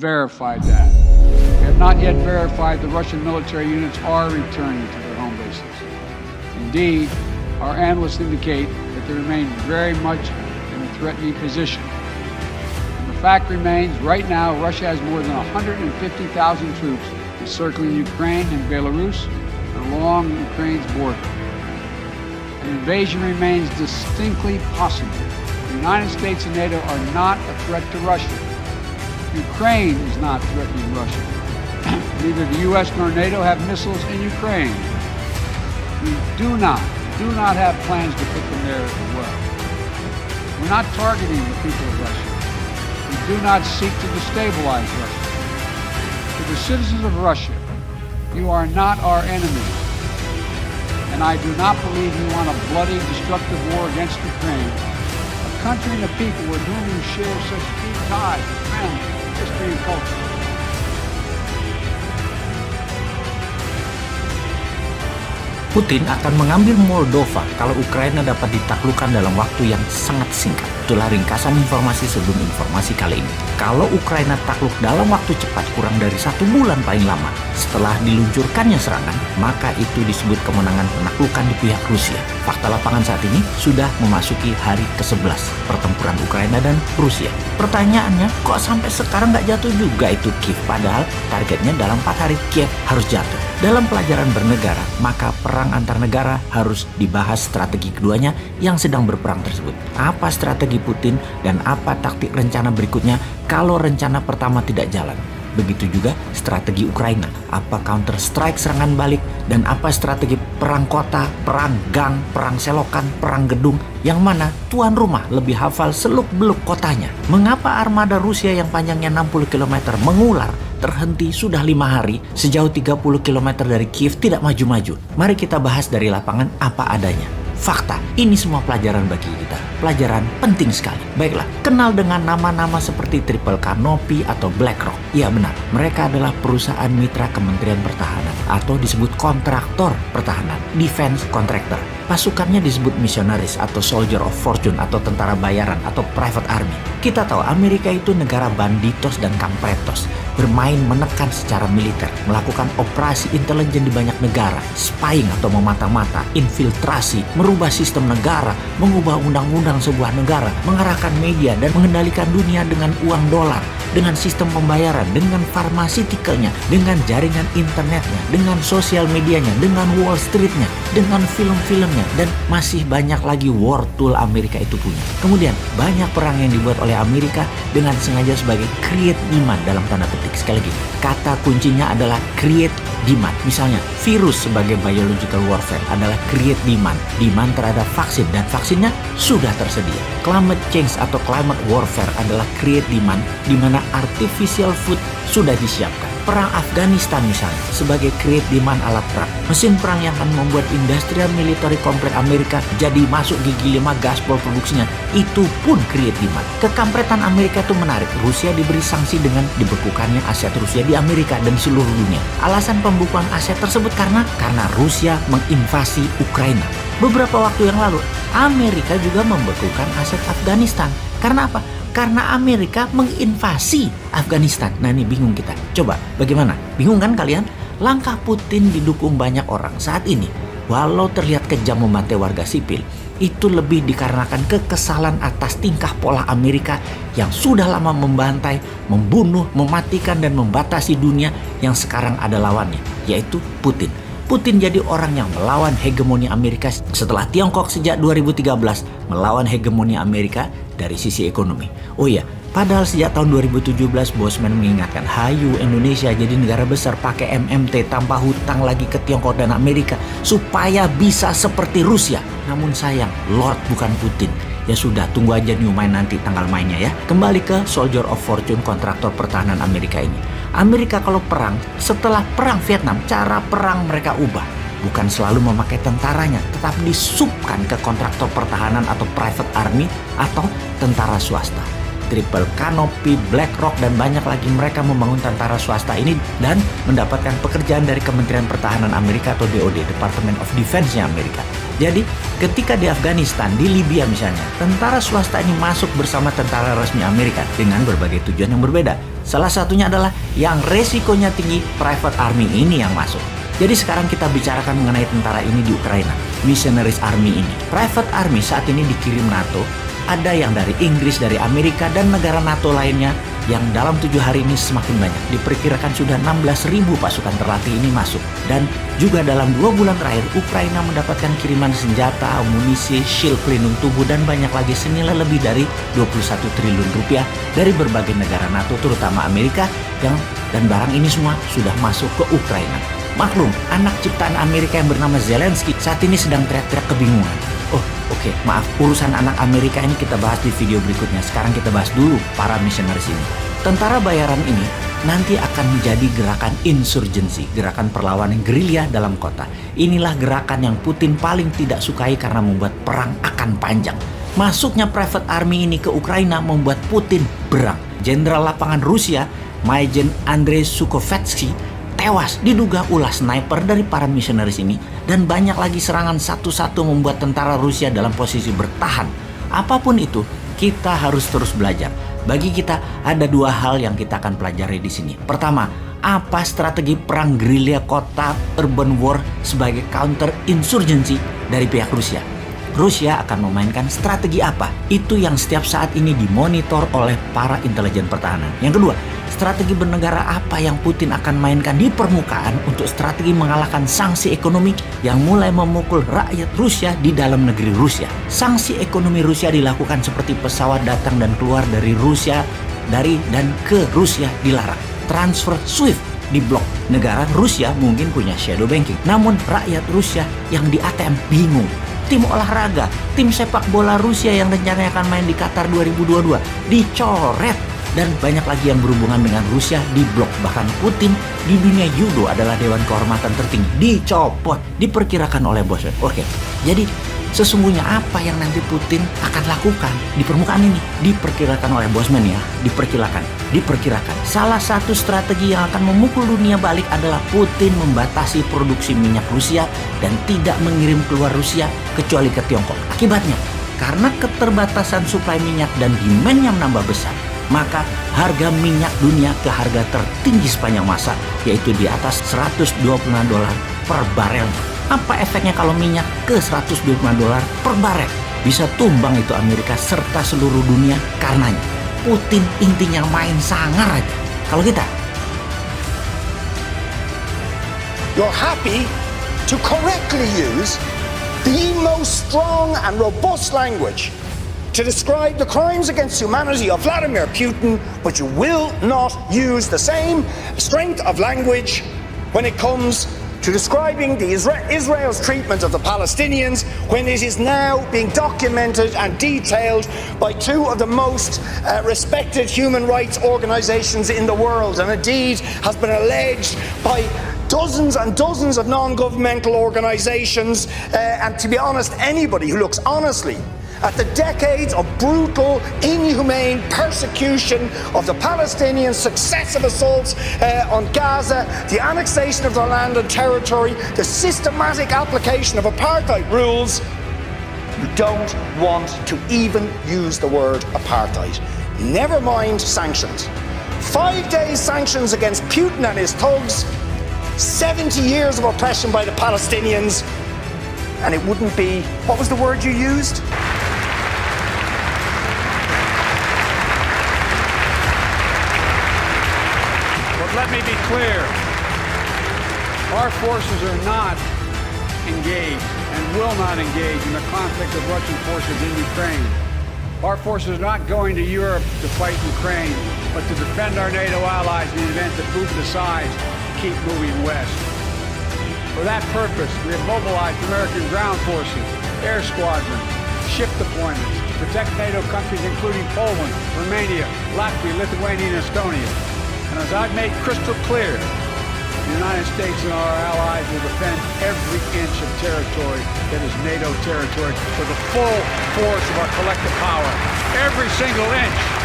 verified that. We have not yet verified the Russian military units are returning to their home bases. Indeed, our analysts indicate that they remain very much in a threatening position. And the fact remains, right now, Russia has more than 150,000 troops encircling Ukraine and Belarus and along Ukraine's border. An invasion remains distinctly possible. The United States and NATO are not a threat to Russia. Ukraine is not threatening Russia. Neither the U.S. nor NATO have missiles in Ukraine. We do not have plans to put them there as well. We're not targeting the people of Russia. We do not seek to destabilize Russia. To the citizens of Russia, you are not our enemy. And I do not believe you want a bloody, destructive war against Ukraine, a country and a people with whom you share such deep ties of family, history, and culture. Putin akan mengambil Moldova kalau Ukraina dapat ditaklukkan dalam waktu yang sangat singkat. Itulah ringkasan informasi sebelum informasi kali ini. Kalau Ukraina takluk dalam waktu cepat kurang dari 1 bulan paling lama setelah diluncurkannya serangan, maka itu disebut kemenangan penaklukan di pihak Rusia. Fakta lapangan saat ini sudah memasuki hari ke-11 pertempuran Ukraina dan Rusia. Pertanyaannya, kok sampai sekarang nggak jatuh juga itu Kiev? Padahal targetnya dalam 4 hari Kiev harus jatuh. Dalam pelajaran bernegara, maka perang antar negara harus dibahas strategi keduanya yang sedang berperang tersebut. Apa strategi Putin dan apa taktik rencana berikutnya kalau rencana pertama tidak jalan. Begitu juga strategi Ukraina, apa counter strike serangan balik, dan apa strategi perang kota, perang gang, perang selokan, perang gedung, yang mana tuan rumah lebih hafal seluk-beluk kotanya. Mengapa armada Rusia yang panjangnya 60 km mengular terhenti sudah 5 hari sejauh 30 km dari Kiev tidak maju-maju? Mari kita bahas dari lapangan apa adanya. Fakta, ini semua pelajaran bagi kita. Pelajaran penting sekali. Baiklah, kenal dengan nama-nama seperti Triple Canopy atau BlackRock. Ya benar, mereka adalah perusahaan mitra Kementerian Pertahanan atau disebut kontraktor pertahanan, defense contractor. Pasukannya disebut missionaries atau soldier of fortune atau tentara bayaran atau private army. Kita tahu Amerika itu negara banditos dan kampretos, bermain menekan secara militer, melakukan operasi intelijen di banyak negara, spying atau memata-mata, infiltrasi, merubah sistem negara, mengubah undang-undang sebuah negara, mengarahkan media dan mengendalikan dunia dengan uang dolar, dengan sistem pembayaran, dengan pharmaceuticalnya, dengan jaringan internetnya, dengan sosial medianya, dengan Wall Streetnya, dengan film-filmnya, dan masih banyak lagi war tool Amerika itu punya. Kemudian banyak perang yang dibuat oleh Amerika dengan sengaja sebagai create demand dalam tanda petik. Sekali lagi, kata kuncinya adalah create demand. Misalnya, virus sebagai biological warfare adalah create demand terhadap vaksin, dan vaksinnya sudah tersedia. Climate change atau climate warfare adalah create demand di mana artificial food sudah disiapkan. Perang Afghanistan misalnya sebagai create demand alat perang. Mesin perang yang akan membuat industrial military komplek Amerika jadi masuk gigi 5 gaspol produksinya, itu pun create demand. Kekampretan Amerika itu menarik. Rusia diberi sanksi dengan dibekukannya aset Rusia di Amerika dan seluruh dunia. Alasan pembukuan aset tersebut karena Rusia menginvasi Ukraina. Beberapa waktu yang lalu, Amerika juga membekukan aset Afghanistan. Karena apa? Karena Amerika menginvasi Afghanistan. Nah ini bingung kita. Coba bagaimana? Bingung kan kalian? Langkah Putin didukung banyak orang saat ini. Walau terlihat kejam membantai warga sipil, itu lebih dikarenakan kekesalan atas tingkah pola Amerika yang sudah lama membantai, membunuh, mematikan, dan membatasi dunia yang sekarang ada lawannya, yaitu Putin. Putin jadi orang yang melawan hegemoni Amerika setelah Tiongkok sejak 2013 melawan hegemoni Amerika dari sisi ekonomi. Oh iya, padahal sejak tahun 2017 Bosman mengingatkan, hayu Indonesia jadi negara besar pakai MMT tanpa hutang lagi ke Tiongkok dan Amerika supaya bisa seperti Rusia. Namun sayang, Lord bukan Putin. Ya sudah, tunggu aja new main nanti tanggal mainnya ya. Kembali ke Soldier of Fortune, kontraktor pertahanan Amerika ini. Amerika kalau perang, setelah perang Vietnam, cara perang mereka ubah. Bukan selalu memakai tentaranya, tetapi disubkan ke kontraktor pertahanan atau private army atau tentara swasta. Triple Canopy, BlackRock, dan banyak lagi mereka membangun tentara swasta ini dan mendapatkan pekerjaan dari Kementerian Pertahanan Amerika atau DoD, Department of Defense-nya Amerika. Jadi, ketika di Afghanistan, di Libya misalnya, tentara swasta ini masuk bersama tentara resmi Amerika dengan berbagai tujuan yang berbeda. Salah satunya adalah yang resikonya tinggi, private army ini yang masuk. Jadi sekarang kita bicarakan mengenai tentara ini di Ukraina, Missionaries Army ini. Private Army saat ini dikirim NATO, ada yang dari Inggris, dari Amerika, dan negara NATO lainnya yang dalam 7 hari ini semakin banyak. Diperkirakan sudah 16.000 pasukan terlatih ini masuk. Dan juga dalam 2 bulan terakhir, Ukraina mendapatkan kiriman senjata, amunisi, shield pelindung tubuh, dan banyak lagi senilai lebih dari 21 triliun rupiah dari berbagai negara NATO, terutama Amerika, dan barang ini semua sudah masuk ke Ukraina. Maklum, anak ciptaan Amerika yang bernama Zelensky saat ini sedang teriak-teriak kebingungan. Oke, maaf, urusan anak Amerika ini kita bahas di video berikutnya. Sekarang kita bahas dulu para missionaries ini. Tentara bayaran ini nanti akan menjadi gerakan insurgency, gerakan perlawanan gerilya dalam kota. Inilah gerakan yang Putin paling tidak sukai karena membuat perang akan panjang. Masuknya private army ini ke Ukraina membuat Putin berang. Jenderal lapangan Rusia, Major Andrei Sukhovetsky, tewas diduga ulah sniper dari para misionaris ini, dan banyak lagi serangan satu-satu membuat tentara Rusia dalam posisi bertahan. Apapun itu, kita harus terus belajar. Bagi kita ada 2 hal yang kita akan pelajari di sini. Pertama, apa strategi perang gerilya kota urban war sebagai counter insurgency dari pihak Rusia? Rusia akan memainkan strategi apa? Itu yang setiap saat ini dimonitor oleh para intelijen pertahanan. Yang kedua, strategi bernegara apa yang Putin akan mainkan di permukaan untuk strategi mengalahkan sanksi ekonomi yang mulai memukul rakyat Rusia di dalam negeri Rusia. Sanksi ekonomi Rusia dilakukan seperti pesawat datang dan keluar dari Rusia, dari dan ke Rusia dilarang. Transfer SWIFT diblok. Negara Rusia mungkin punya shadow banking, namun rakyat Rusia yang di ATM bingung. Tim olahraga, tim sepak bola Rusia yang rencananya akan main di Qatar 2022 dicoret. Dan banyak lagi yang berhubungan dengan Rusia diblok. Bahkan Putin di dunia judo adalah dewan kehormatan tertinggi dicopot, diperkirakan oleh bosnya. Oke, jadi sesungguhnya apa yang nanti Putin akan lakukan di permukaan ini diperkirakan oleh bosman ya, diperkirakan. Salah satu strategi yang akan memukul dunia balik adalah Putin membatasi produksi minyak Rusia dan tidak mengirim keluar Rusia kecuali ke Tiongkok. Akibatnya, karena keterbatasan suplai minyak dan demand-nya menambah besar, maka harga minyak dunia ke harga tertinggi sepanjang masa, yaitu di atas $125 per barel. Apa efeknya kalau minyak ke $125 per barel? Bisa tumbang itu Amerika serta seluruh dunia karenanya. Putin intinya main sangar aja. Kalau kita, you're happy to correctly use the most strong and robust language to describe the crimes against humanity of Vladimir Putin, but you will not use the same strength of language when it comes to describing Israel's treatment of the Palestinians, when it is now being documented and detailed by 2 of the most respected human rights organizations in the world, and indeed has been alleged by dozens and dozens of non-governmental organizations, and to be honest, anybody who looks honestly at the decades of brutal, inhumane persecution of the Palestinians, successive assaults on Gaza, the annexation of their land and territory, the systematic application of apartheid rules, you don't want to even use the word apartheid. Never mind sanctions. 5 days sanctions against Putin and his thugs, 70 years of oppression by the Palestinians, and it wouldn't be, what was the word you used? Let me be clear. Our forces are not engaged and will not engage in the conflict of Russian forces in Ukraine. Our forces are not going to Europe to fight Ukraine, but to defend our NATO allies in the event that Putin decides to keep moving west. For that purpose, we have mobilized American ground forces, air squadrons, ship deployments to protect NATO countries including Poland, Romania, Latvia, Lithuania, and Estonia. And as I've made crystal clear, the United States and our allies will defend every inch of territory that is NATO territory with the full force of our collective power. Every single inch.